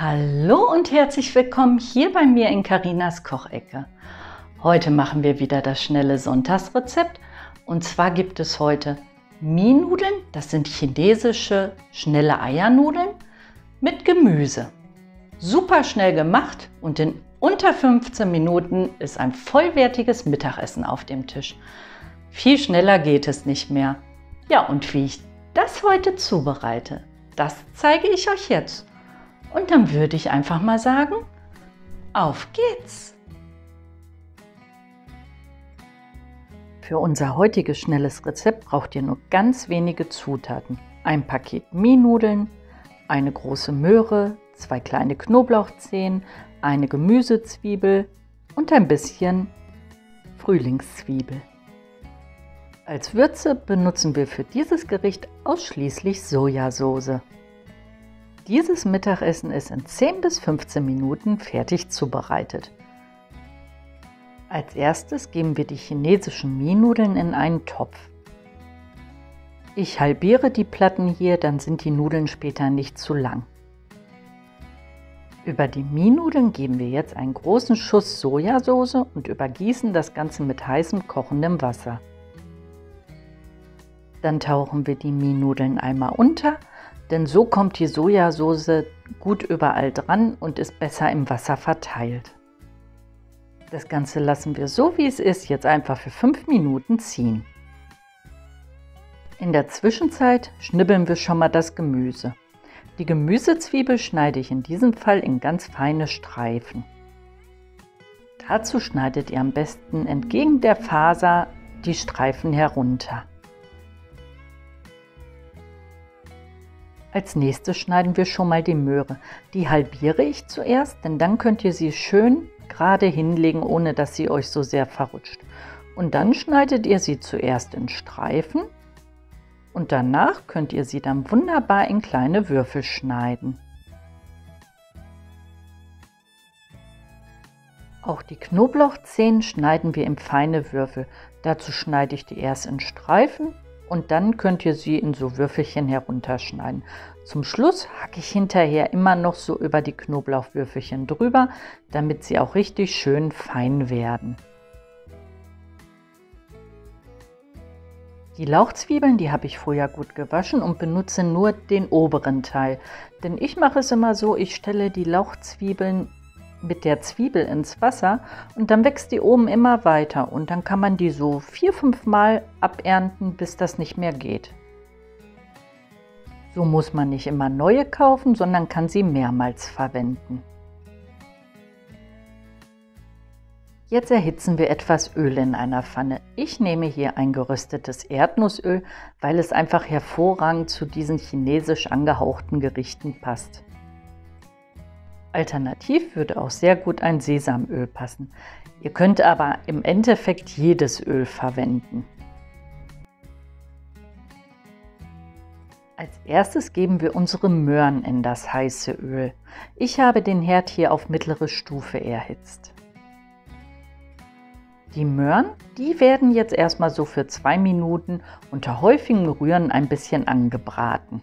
Hallo und herzlich willkommen hier bei mir in Carinas Kochecke. Heute machen wir wieder das schnelle Sonntagsrezept und zwar gibt es heute Mie-Nudeln, das sind chinesische schnelle Eiernudeln mit Gemüse. Super schnell gemacht und in unter 15 Minuten ist ein vollwertiges Mittagessen auf dem Tisch. Viel schneller geht es nicht mehr. Ja, und wie ich das heute zubereite, das zeige ich euch jetzt. Und dann würde ich einfach mal sagen, auf geht's! Für unser heutiges schnelles Rezept braucht ihr nur ganz wenige Zutaten. Ein Paket Mie-Nudeln, eine große Möhre, 2 kleine Knoblauchzehen, eine Gemüsezwiebel und ein bisschen Frühlingszwiebel. Als Würze benutzen wir für dieses Gericht ausschließlich Sojasauce. Dieses Mittagessen ist in 10 bis 15 Minuten fertig zubereitet. Als erstes geben wir die chinesischen Mie-Nudeln in einen Topf. Ich halbiere die Platten hier, dann sind die Nudeln später nicht zu lang. Über die Mie-Nudeln geben wir jetzt einen großen Schuss Sojasauce und übergießen das Ganze mit heißem kochendem Wasser. Dann tauchen wir die Mie-Nudeln einmal unter, denn so kommt die Sojasauce gut überall dran und ist besser im Wasser verteilt. Das Ganze lassen wir so wie es ist jetzt einfach für 5 Minuten ziehen. In der Zwischenzeit schnibbeln wir schon mal das Gemüse. Die Gemüsezwiebel schneide ich in diesem Fall in ganz feine Streifen. Dazu schneidet ihr am besten entgegen der Faser die Streifen herunter. Als nächstes schneiden wir schon mal die Möhre. Die halbiere ich zuerst, denn dann könnt ihr sie schön gerade hinlegen, ohne dass sie euch so sehr verrutscht. Und dann schneidet ihr sie zuerst in Streifen und danach könnt ihr sie dann wunderbar in kleine Würfel schneiden. Auch die Knoblauchzehen schneiden wir in feine Würfel. Dazu schneide ich die erst in Streifen. Und dann könnt ihr sie in so Würfelchen herunterschneiden. Zum Schluss hacke ich hinterher immer noch so über die Knoblauchwürfelchen drüber, damit sie auch richtig schön fein werden. Die Lauchzwiebeln, die habe ich vorher gut gewaschen und benutze nur den oberen Teil. Denn ich mache es immer so, ich stelle die Lauchzwiebeln mit der Zwiebel ins Wasser und dann wächst die oben immer weiter und dann kann man die so 4-5 Mal abernten, bis das nicht mehr geht. So muss man nicht immer neue kaufen, sondern kann sie mehrmals verwenden. Jetzt erhitzen wir etwas Öl in einer Pfanne. Ich nehme hier ein geröstetes Erdnussöl, weil es einfach hervorragend zu diesen chinesisch angehauchten Gerichten passt. Alternativ würde auch sehr gut ein Sesamöl passen. Ihr könnt aber im Endeffekt jedes Öl verwenden. Als erstes geben wir unsere Möhren in das heiße Öl. Ich habe den Herd hier auf mittlere Stufe erhitzt. Die Möhren, die werden jetzt erstmal so für 2 Minuten unter häufigem Rühren ein bisschen angebraten.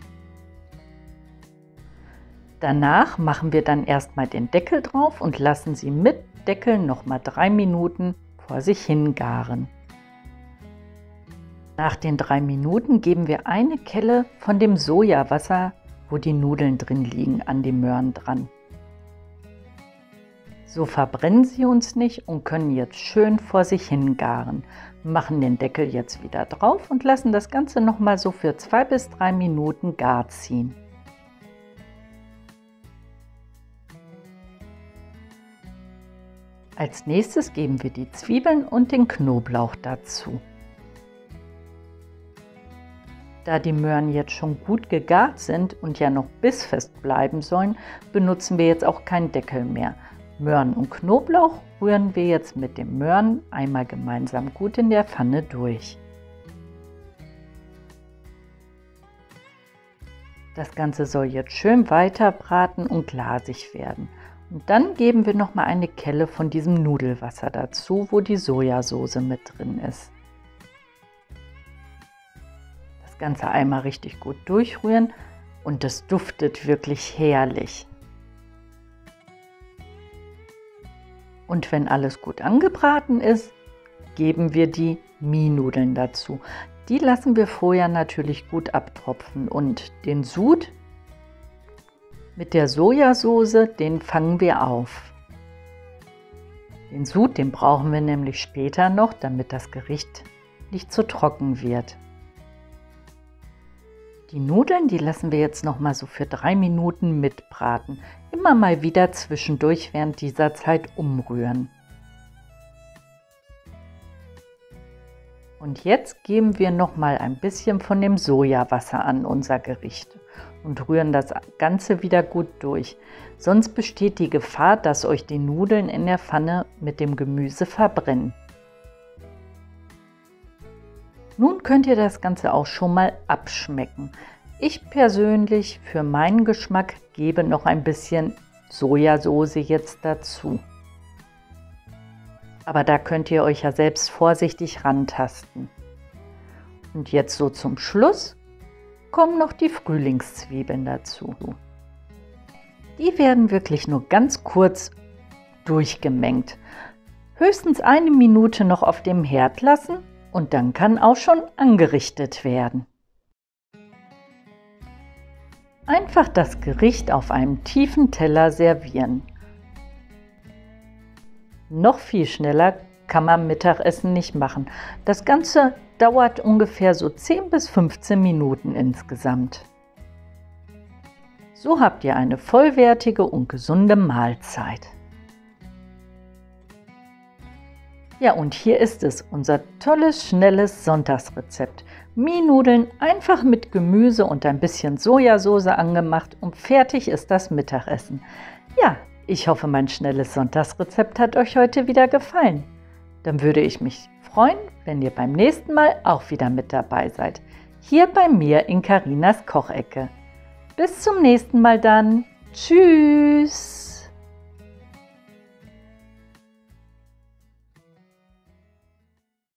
Danach machen wir dann erstmal den Deckel drauf und lassen sie mit Deckel nochmal 3 Minuten vor sich hin garen. Nach den 3 Minuten geben wir eine Kelle von dem Sojawasser, wo die Nudeln drin liegen, an die Möhren dran. So verbrennen sie uns nicht und können jetzt schön vor sich hin garen. Machen den Deckel jetzt wieder drauf und lassen das Ganze nochmal so für 2 bis 3 Minuten gar ziehen. Als nächstes geben wir die Zwiebeln und den Knoblauch dazu. Da die Möhren jetzt schon gut gegart sind und ja noch bissfest bleiben sollen, benutzen wir jetzt auch keinen Deckel mehr. Möhren und Knoblauch rühren wir jetzt mit den Möhren einmal gemeinsam gut in der Pfanne durch. Das Ganze soll jetzt schön weiter braten und glasig werden. Und dann geben wir noch mal eine Kelle von diesem Nudelwasser dazu, wo die Sojasauce mit drin ist. Das Ganze einmal richtig gut durchrühren und das duftet wirklich herrlich. Und wenn alles gut angebraten ist, geben wir die Mie-Nudeln dazu. Die lassen wir vorher natürlich gut abtropfen und den Sud mit der Sojasauce, den fangen wir auf. Den Sud, den brauchen wir nämlich später noch, damit das Gericht nicht zu trocken wird. Die Nudeln, die lassen wir jetzt noch mal so für 3 Minuten mitbraten. Immer mal wieder zwischendurch während dieser Zeit umrühren. Und jetzt geben wir noch mal ein bisschen von dem Sojawasser an unser Gericht und rühren das Ganze wieder gut durch. Sonst besteht die Gefahr, dass euch die Nudeln in der Pfanne mit dem Gemüse verbrennen. Nun könnt ihr das Ganze auch schon mal abschmecken. Ich persönlich für meinen Geschmack gebe noch ein bisschen Sojasauce jetzt dazu. Aber da könnt ihr euch ja selbst vorsichtig rantasten. Und jetzt so zum Schluss kommen noch die Frühlingszwiebeln dazu. Die werden wirklich nur ganz kurz durchgemengt. Höchstens 1 Minute noch auf dem Herd lassen und dann kann auch schon angerichtet werden. Einfach das Gericht auf einem tiefen Teller servieren. Noch viel schneller kann man Mittagessen nicht machen. Das Ganze dauert ungefähr so 10 bis 15 Minuten insgesamt. So habt ihr eine vollwertige und gesunde Mahlzeit. Ja, und hier ist es, unser tolles, schnelles Sonntagsrezept. Mie-Nudeln einfach mit Gemüse und ein bisschen Sojasauce angemacht und fertig ist das Mittagessen. Ja, ich hoffe, mein schnelles Sonntagsrezept hat euch heute wieder gefallen. Dann würde ich mich freuen, wenn ihr beim nächsten Mal auch wieder mit dabei seid. Hier bei mir in Carinas Kochecke. Bis zum nächsten Mal dann. Tschüss!